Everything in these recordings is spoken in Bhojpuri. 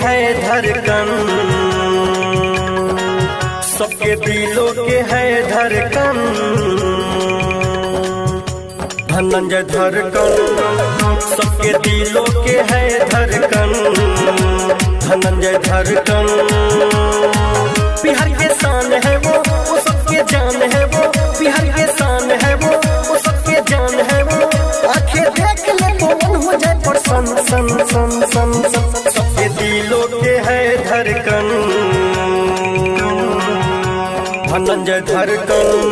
है धड़कन, सबके दिलों के है धड़कन। धनंजय धड़कन, सबके दिलों के है धड़कन। धनंजय धड़कन, बिहार के शान है वो सबके जान है वो। बिहार के शान है वो सबके जान है वो। आंखें देख ले तो मन हो जाए प्रसन्न, सन सन सन सन। सबके दिलों के है धड़कन। धनंजय धड़कन,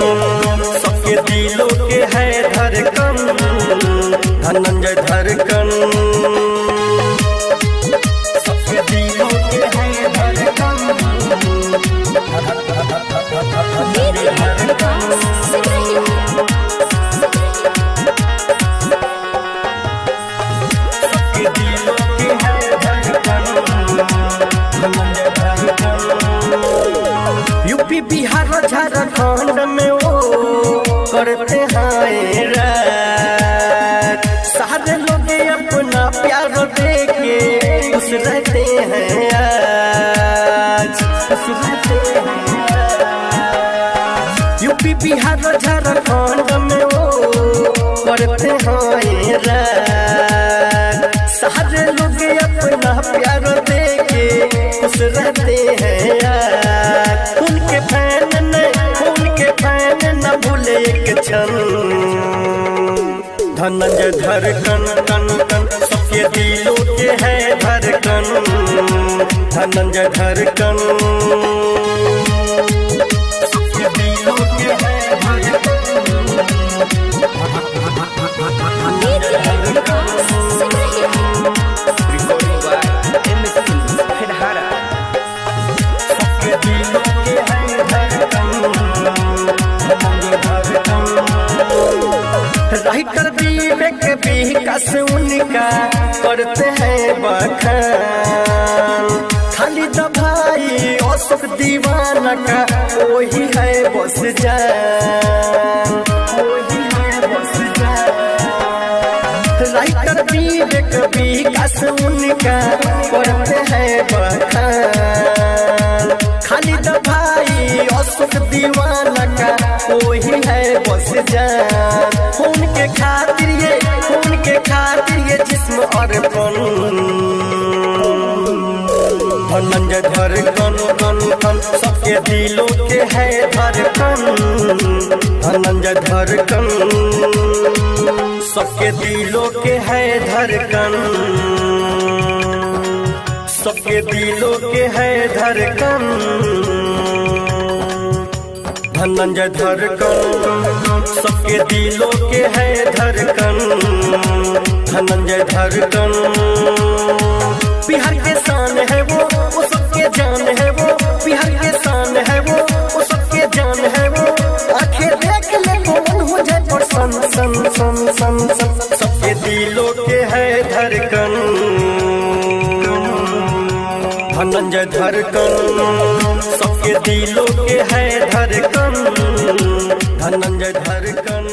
सबके दिलों के है धड़कन। धनंजय धड़कन, सबके दिलों के है धड़कन। सबके दिलों के है धड़कन। धनंजय धड़कन, यूपी बिहार झारखंड में वो करते हैं रात। सारे लोग अपना प्यार देके खुश रहते हैं आज, खुश रहते हैं। यूपी बिहार झारखंड में वो करते हैं रात। सारे लोग अपना प्यार देके खुश रहते हैं यार। उनके फैन न भूले एक क्षण। धनंजय धड़कन, कन कन, सबके दिलों के है धड़कन। धनंजय धड़कन, सबके दिलों के है धड़कन। राइटर विवेक विकास उनका करते हैं बखान। खालिद भाई अशोक दीवाना का वही है बस जान, वही है बस जान। राइटर विवेक विकास उनका करते हैं बखान। खालिद भाई अशोक दीवाना का वही है बस जान। उनके खातिर ये जिस्म अर्पण। धनंजय धड़कन, कन कन, सबके दिलों के है धड़कन। धनंजय धड़कन, सबके दिलों के है धड़कन। सबके दिलों के है धड़कन। धनंजय धड़कन, सबके दिलों के है धड़कन। धनंजय धड़कन, बिहार के शान है वो सबके जान है वो। बिहार के शान है वो सबके जान है वो। आंखें देख ले तो मन हो जाए प्रसन्न, सन सन सन सन। सबके दिलों के है धड़कन। धनंजय धड़कन, सबके दिलों के है धड़कन। धनंजय धड़कन।